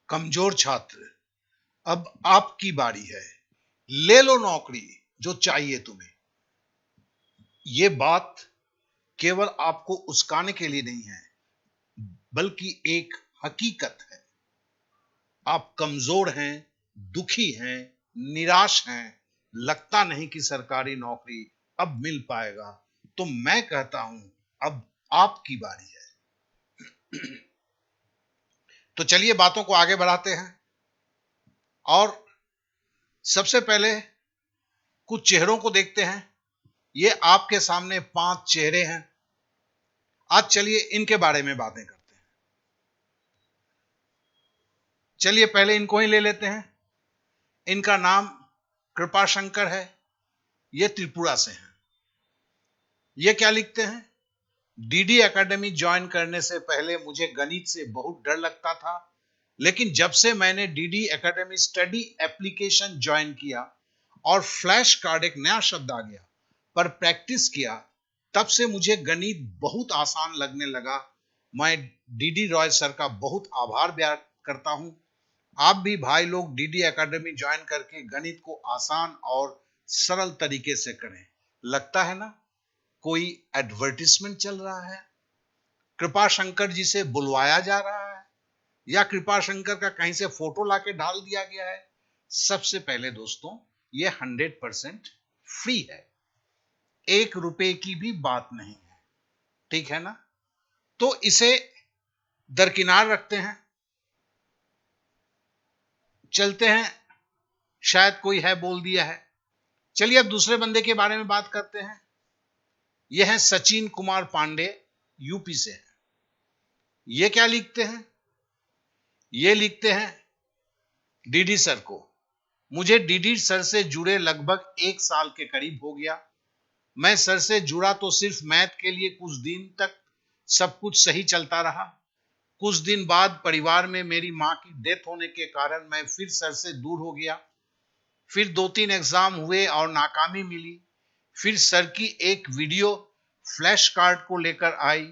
कमजोर छात्र, अब आपकी बारी है, ले लो नौकरी जो चाहिए तुम्हें। ये बात केवल आपको उस्काने के लिए नहीं है, बल्कि एक हकीकत है। आप कमजोर हैं, दुखी हैं, निराश हैं, लगता नहीं कि सरकारी नौकरी अब मिल पाएगा। तो मैं कहता हूं, अब आपकी बारी है। तो चलिए बातों को आगे बढ़ाते हैं और सबसे पहले कुछ चेहरों को देखते हैं। ये आपके सामने 5 चेहरे हैं। आज चलिए इनके बारे में बातें करते हैं। चलिए पहले इनको ही ले लेते हैं। इनका नाम कृपाशंकर है। ये त्रिपुरा से हैं। ये क्या लिखते हैं? डीडी एकेडमी ज्वाइन करने से पहले मुझे गणित से बहुत डर लगता था, लेकिन जब से मैंने DD academy study application join किया और फ्लैश कार्ड एक नया शब्द आ गया पर प्रैक्टिस किया, तब से मुझे गणित बहुत आसान लगने लगा। मैं डीडी रॉय सर का बहुत आभार व्यक्त करता हूं। आप भी भाई लोग डीडी एकेडमी ज्वाइन करके गणित को आसान और सरल तरीके से करें। लगता है ना कोई एडवर्टिजमेंट चल रहा है, कृपा शंकर जी से बुलवाया जा रहा है, या कृपा शंकर का कहीं से फोटो लाके डाल दिया गया है। सबसे पहले दोस्तों, ये 100% फ्री है, 1 रुपए की भी बात नहीं है, ठीक है ना? तो इसे दरकिनार रखते हैं, चलते हैं। शायद कोई है बोल दिया है। चलिए अब दूसरे बंदे के बारे में बात करते हैं। यह है सचिन कुमार पांडे, यूपी से है। ये क्या लिखते हैं? ये लिखते हैं डीडी सर को, मुझे डीडी सर से जुड़े लगभग 1 साल के करीब हो गया। मैं सर से जुड़ा तो सिर्फ मैथ के लिए। कुछ दिन तक सब कुछ सही चलता रहा। कुछ दिन बाद परिवार में मेरी मां की डेथ होने के कारण मैं फिर सर से दूर हो गया। फिर 2-3 एग्जाम हुए और नाकामी मिली। फिर सर की एक वीडियो फ्लैश कार्ड को लेकर आई,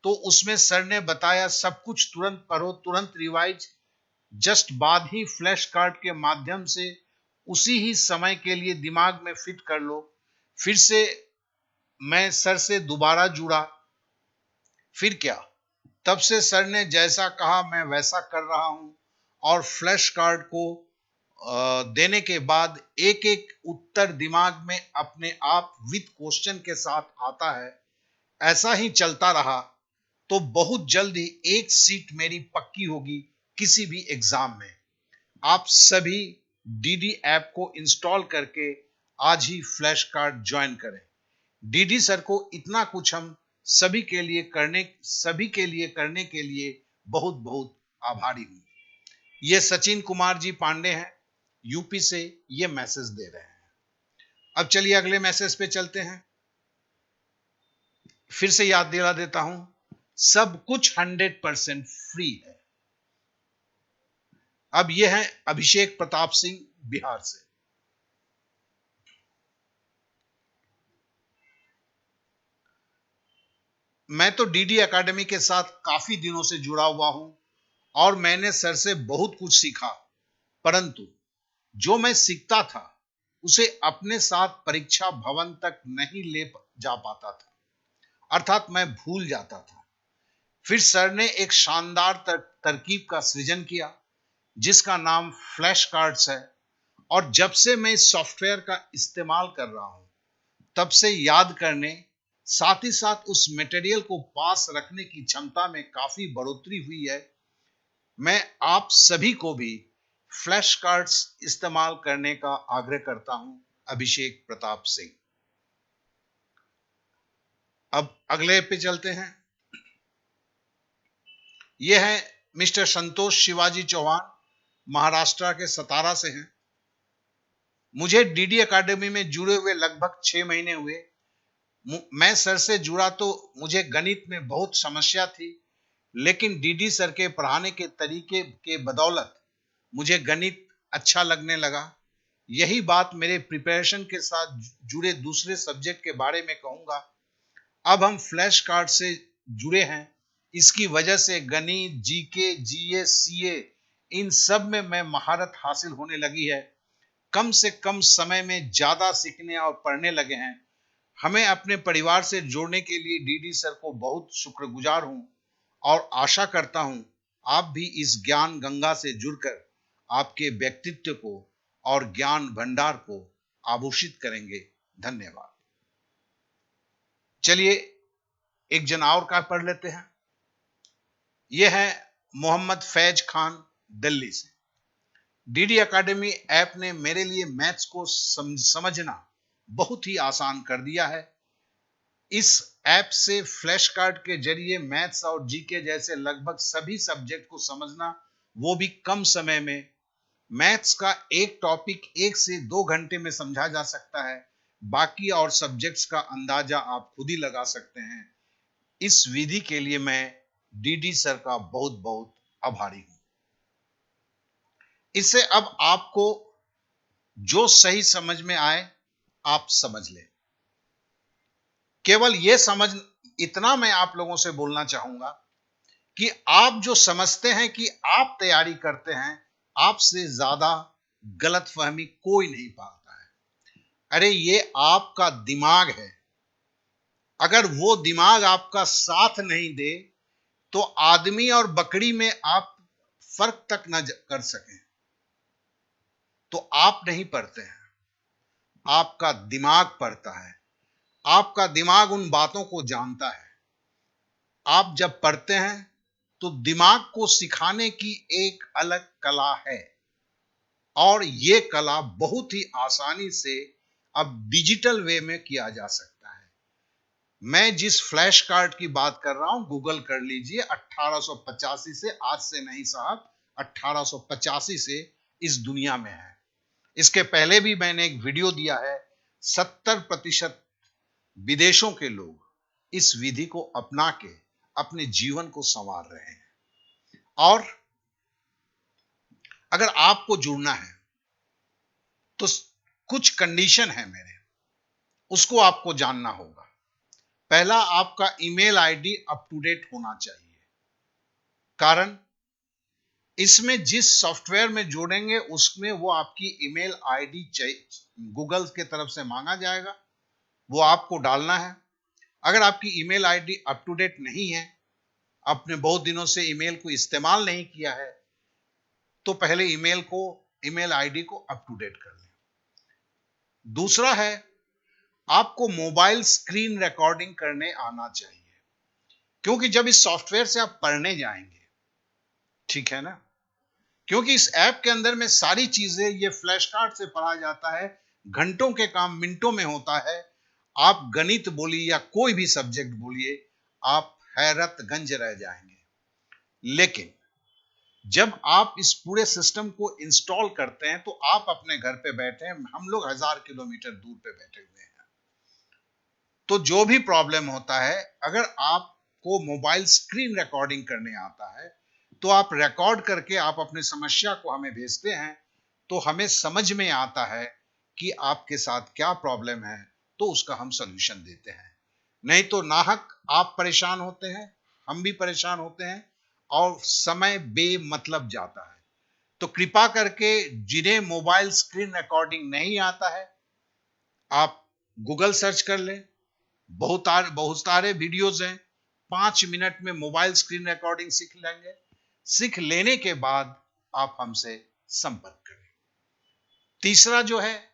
तो उसमें सर ने बताया सब कुछ तुरंत पढ़ो, तुरंत रिवाइज, जस्ट बाद ही फ्लैश कार्ड के माध्यम से उसी ही समय के लिए दिमाग में फिट कर लो। फिर से मैं सर से दोबारा जुड़ा। फिर क्या, तब से सर ने जैसा कहा मैं वैसा कर रहा हूं और फ्लैश कार्ड को देने के बाद एक एक उत्तर दिमाग में अपने आप विद क्वेश्चन के साथ आता है। ऐसा ही चलता रहा तो बहुत जल्द ही एक सीट मेरी पक्की होगी किसी भी एग्जाम में। आप सभी डीडी ऐप को इंस्टॉल करके आज ही फ्लैश कार्ड ज्वाइन करें। डीडी सर को इतना कुछ हम सभी के लिए करने के लिए बहुत बहुत आभारी हूं। ये सचिन कुमार जी पांडे हैं, यूपी से ये मैसेज दे रहे हैं। अब चलिए अगले मैसेज पे चलते हैं। फिर से याद दिला देता हूं, सब कुछ 100% फ्री है। अब यह है अभिषेक प्रताप सिंह, बिहार से। मैं तो डीडी एकेडमी के साथ काफी दिनों से जुड़ा हुआ हूं और मैंने सर से बहुत कुछ सीखा, परंतु जो मैं सीखता था उसे अपने साथ परीक्षा भवन तक नहीं ले जा पाता था, अर्थात मैं भूल जाता था। फिर सर ने एक शानदार तरकीब का सृजन किया जिसका नाम फ्लैश कार्ड्स है, और जब से मैं इस सॉफ्टवेयर का इस्तेमाल कर रहा हूं तब से याद करने, साथ ही साथ उस मटेरियल को पास रखने की क्षमता में काफी बढ़ोतरी हुई है। मैं आप सभी को भी फ्लैश कार्ड्स इस्तेमाल करने का आग्रह करता हूं। अभिषेक प्रताप सिंह। अब अगले पे चलते हैं। यह है मिस्टर संतोष शिवाजी चौहान, महाराष्ट्र के सतारा से हैं। मुझे डीडी एकेडमी में जुड़े हुए लगभग 6 महीने हुए। मैं सर से जुड़ा तो मुझे गणित में बहुत समस्या थी, लेकिन डीडी सर के पढ़ाने के तरीके के बदौलत मुझे गणित अच्छा लगने लगा। यही बात मेरे प्रिपरेशन के साथ जुड़े दूसरे सब्जेक्ट के बारे में कहूंगा। अब हम फ्लैश कार्ड से जुड़े हैं, इसकी वजह से गणित, जीके, जीएस, सीए इन सब में मैं महारत हासिल होने लगी है। कम से कम समय में ज्यादा सीखने और पढ़ने लगे हैं। हमें अपने परिवार से जोड़ने के लिए डीडी सर को बहुत शुक्रगुजार हूं और आशा करता हूं आप भी इस ज्ञान गंगा से जुड़कर आपके व्यक्तित्व को और ज्ञान भंडार को आभूषित करेंगे। धन्यवाद। चलिए एक जन और का पढ़ लेते हैं। यह है मोहम्मद फैज खान, दिल्ली से। डीडी एकेडमी ऐप ने मेरे लिए मैथ्स को समझना बहुत ही आसान कर दिया है। इस ऐप से फ्लैश कार्ड के जरिए मैथ्स और जीके जैसे लगभग सभी सब्जेक्ट को समझना, वो भी कम समय में। मैथ्स का एक टॉपिक 1 से 2 घंटे में समझा जा सकता है। बाकी और सब्जेक्ट्स का अंदाजा आप खुद ही लगा सकते हैं। इस विधि के लिए मैं डीडी सर का बहुत बहुत आभारी हूं। इससे अब आपको जो सही समझ में आए आप समझ लें। केवल यह समझ, इतना मैं आप लोगों से बोलना चाहूंगा कि आप जो समझते हैं कि आप तैयारी करते हैं, आपसे ज्यादा गलतफहमी कोई नहीं पाता है। अरे ये आपका दिमाग है। अगर वो दिमाग आपका साथ नहीं दे तो आदमी और बकरी में आप फर्क तक न कर सकें तो आप नहीं पढ़ते हैं, आपका दिमाग पढ़ता है। आपका दिमाग उन बातों को जानता है। आप जब पढ़ते हैं तो दिमाग को सिखाने की एक अलग कला है और यह कला बहुत ही आसानी से अब डिजिटल वे में किया जा सकता है। मैं जिस फ्लैश कार्ड की बात कर रहा हूं, गूगल कर लीजिए। 1885 से, आज से नहीं साहब, 1885 से इस दुनिया में है। इसके पहले भी मैंने एक वीडियो दिया है। 70% विदेशों के लोग इस विधि को अपना के अपने जीवन को संवार रहे हैं। और अगर आपको जुड़ना है तो कुछ कंडीशन है मेरे, उसको आपको जानना होगा। पहला, आपका email ID up to date होना चाहिए। कारण इसमें जिस सॉफ्टवेयर में जोड़ेंगे उसमें वो आपकी ईमेल आईडी गूगल के तरफ से मांगा जाएगा, वो आपको डालना है। अगर आपकी email ID up to date नहीं है, आपने बहुत दिनों से ईमेल को इस्तेमाल नहीं किया है, तो पहले ईमेल आईडी को अप टू डेट कर लें। दूसरा है, आपको मोबाइल स्क्रीन रिकॉर्डिंग करने आना चाहिए, क्योंकि जब इस सॉफ्टवेयर से आप पढ़ने जाएंगे, ठीक है ना, क्योंकि इस ऐप के अंदर में सारी चीजें ये फ्लैश कार्ड से पढ़ा जाता है। घंटों के काम मिनटों में होता है। आप गणित बोलिए या कोई भी सब्जेक्ट बोलिए, आप हैरतगंज रह जाएंगे। लेकिन जब आप इस पूरे सिस्टम को इंस्टॉल करते हैं तो आप अपने घर पे बैठे हैं, हम लोग 1000 किलोमीटर दूर पे बैठे हुए हैं। तो जो भी प्रॉब्लम होता है, अगर आपको मोबाइल स्क्रीन रिकॉर्डिंग करने आता है तो आप रिकॉर्ड करके आप अपनी समस्या को हमें भेजते हैं, तो हमें समझ में आता है कि आपके साथ क्या प्रॉब्लम है, तो उसका हम सॉल्यूशन देते हैं। नहीं तो नाहक आप परेशान होते हैं, हम भी परेशान होते हैं और समय बेमतलब जाता है। तो कृपा करके जिन्हें मोबाइल स्क्रीन रिकॉर्डिंग नहीं आता है, आप गूगल सर्च कर लें। बहुत सारे वीडियोज हैं। 5 मिनट में मोबाइल स्क्रीन रिकॉर्डिंग सीख लेंगे। सीख लेने के बाद आप हमसे संपर्क करें। तीसरा जो है,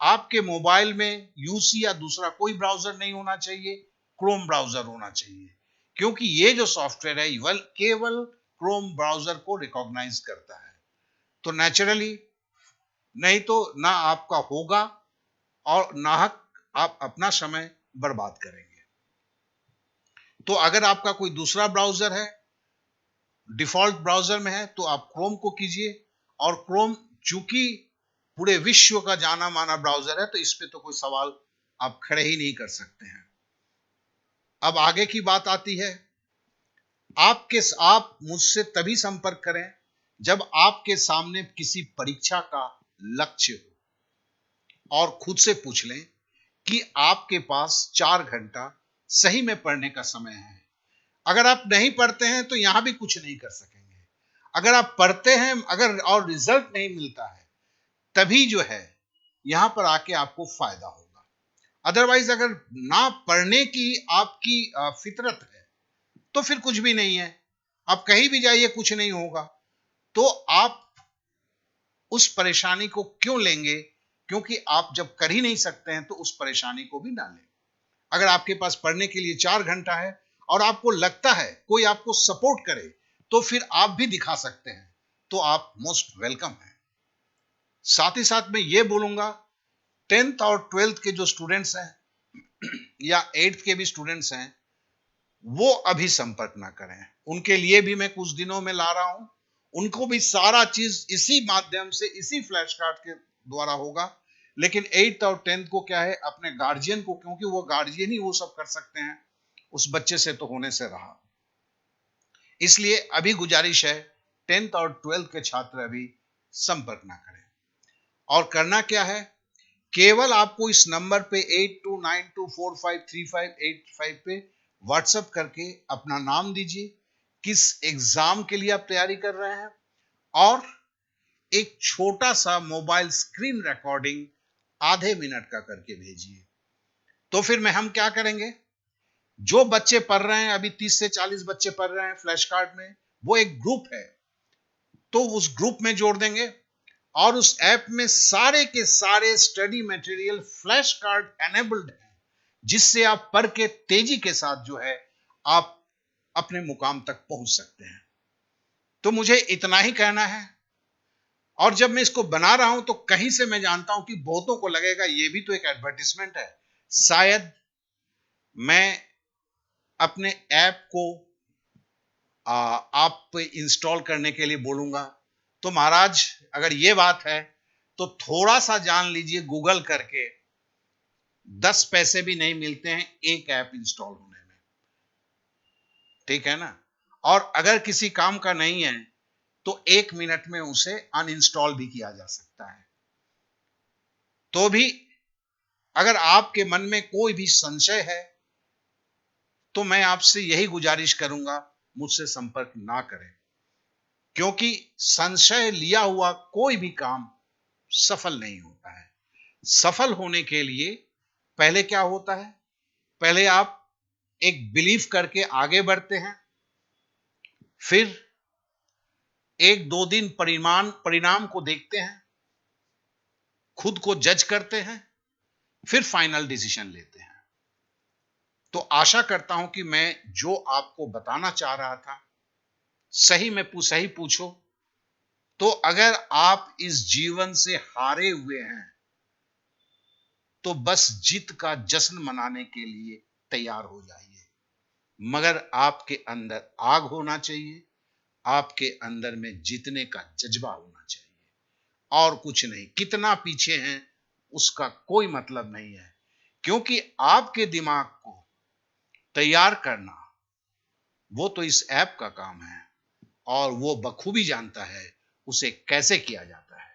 आपके मोबाइल में यूसी या दूसरा कोई ब्राउजर नहीं होना चाहिए, क्रोम ब्राउजर होना चाहिए, क्योंकि ये जो सॉफ्टवेयर है केवल क्रोम ब्राउजर को रिकॉग्नाइज करता है। तो नेचुरली नहीं तो ना आपका होगा और नाहक आप अपना समय बर्बाद करेंगे। तो अगर आपका कोई दूसरा ब्राउजर है, डिफॉल्ट ब्राउजर में है, तो आप क्रोम को कीजिए। और क्रोम चूंकि पूरे विश्व का जाना माना ब्राउजर है, तो इस पे तो कोई सवाल आप खड़े ही नहीं कर सकते हैं। अब आगे की बात आती है, आप मुझसे तभी संपर्क करें जब आपके सामने किसी परीक्षा का लक्ष्य हो और खुद से पूछ लें कि आपके पास 4 घंटा सही में पढ़ने का समय है। अगर आप नहीं पढ़ते हैं तो यहां भी कुछ नहीं कर सकेंगे। अगर आप पढ़ते हैं अगर और रिजल्ट नहीं मिलता है, तभी जो है यहां पर आके आपको फायदा होगा। अदरवाइज अगर ना पढ़ने की आपकी फितरत है तो फिर कुछ भी नहीं है। आप कहीं भी जाइए कुछ नहीं होगा। तो आप उस परेशानी को क्यों लेंगे? क्योंकि आप जब कर ही नहीं सकते हैं तो उस परेशानी को भी ना लें। अगर आपके पास पढ़ने के लिए 4 घंटा है और आपको लगता है कोई आपको सपोर्ट करे, तो फिर आप भी दिखा सकते हैं, तो आप मोस्ट वेलकम हैं। साथ ही साथ मैं ये बोलूंगा, 10th और 12th के जो स्टूडेंट्स हैं या 8th के भी स्टूडेंट्स हैं, वो अभी संपर्क ना करें। उनके लिए भी मैं कुछ दिनों में ला रहा हूं। उनको भी सारा चीज इसी माध्यम से, इसी फ्लैश कार्ड के द्वारा होगा। लेकिन 8th और 10th को क्या है, अपने गार्जियन को, क्योंकि वो गार्जियन ही वो सब कर सकते हैं, उस बच्चे से तो होने से रहा। इसलिए अभी गुजारिश है, 10th और 12th के छात्र अभी संपर्क ना करें। और करना क्या है, केवल आपको इस नंबर पे 8292453585 पे व्हाट्सएप करके अपना नाम दीजिए, किस एग्जाम के लिए आप तैयारी कर रहे हैं, और एक छोटा सा मोबाइल स्क्रीन रिकॉर्डिंग आधे मिनट का करके भेजिए। तो फिर मैं हम क्या करेंगे, जो बच्चे पढ़ रहे हैं, अभी 30 से 40 बच्चे पढ़ रहे हैं फ्लैश कार्ड में, वो एक ग्रुप है, तो उस ग्रुप में जोड़ देंगे और उस ऐप में सारे के सारे study material flash card enabled है, जिससे आप पढ़ के तेजी के साथ जो है आप अपने मुकाम तक पहुंच सकते हैं। तो मुझे इतना ही कहना है। और जब मैं इसको बना रहा हूं तो कहीं से मैं जानता हूं कि बहुतों को लगेगा ये भी तो एक एडवर्टाइजमेंट है। शायद मैं अपने ऐप को आप इंस्टॉल करने के लिए बोलूंगा। तो महाराज, अगर ये बात है तो थोड़ा सा जान लीजिए, गूगल करके 10 पैसे भी नहीं मिलते हैं एक ऐप इंस्टॉल होने में, ठीक है ना। और अगर किसी काम का नहीं है तो 1 मिनट में उसे अनइंस्टॉल भी किया जा सकता है। तो भी अगर आपके मन में कोई भी संशय है तो मैं आपसे यही गुजारिश करूंगा, मुझसे संपर्क ना करें, क्योंकि संशय लिया हुआ कोई भी काम सफल नहीं होता है। सफल होने के लिए पहले क्या होता है, पहले आप एक बिलीव करके आगे बढ़ते हैं, फिर 1-2 दिन परिणाम को देखते हैं, खुद को जज करते हैं, फिर फाइनल डिसीजन लेते हैं। तो आशा करता हूं कि मैं जो आपको बताना चाह रहा था सही में सही पूछो। तो अगर आप इस जीवन से हारे हुए हैं तो बस जीत का जश्न मनाने के लिए तैयार हो जाइए, मगर आपके अंदर आग होना चाहिए, आपके अंदर में जीतने का जज्बा होना चाहिए, और कुछ नहीं। कितना पीछे हैं उसका कोई मतलब नहीं है, क्योंकि आपके दिमाग को तैयार करना वो तो इस ऐप का काम है, और वो बखूबी जानता है उसे कैसे किया जाता है।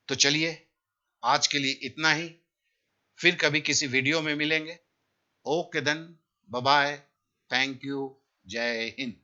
तो चलिए, आज के लिए इतना ही। फिर कभी किसी वीडियो में मिलेंगे। Okay then, bye bye, thank you, जय हिंद।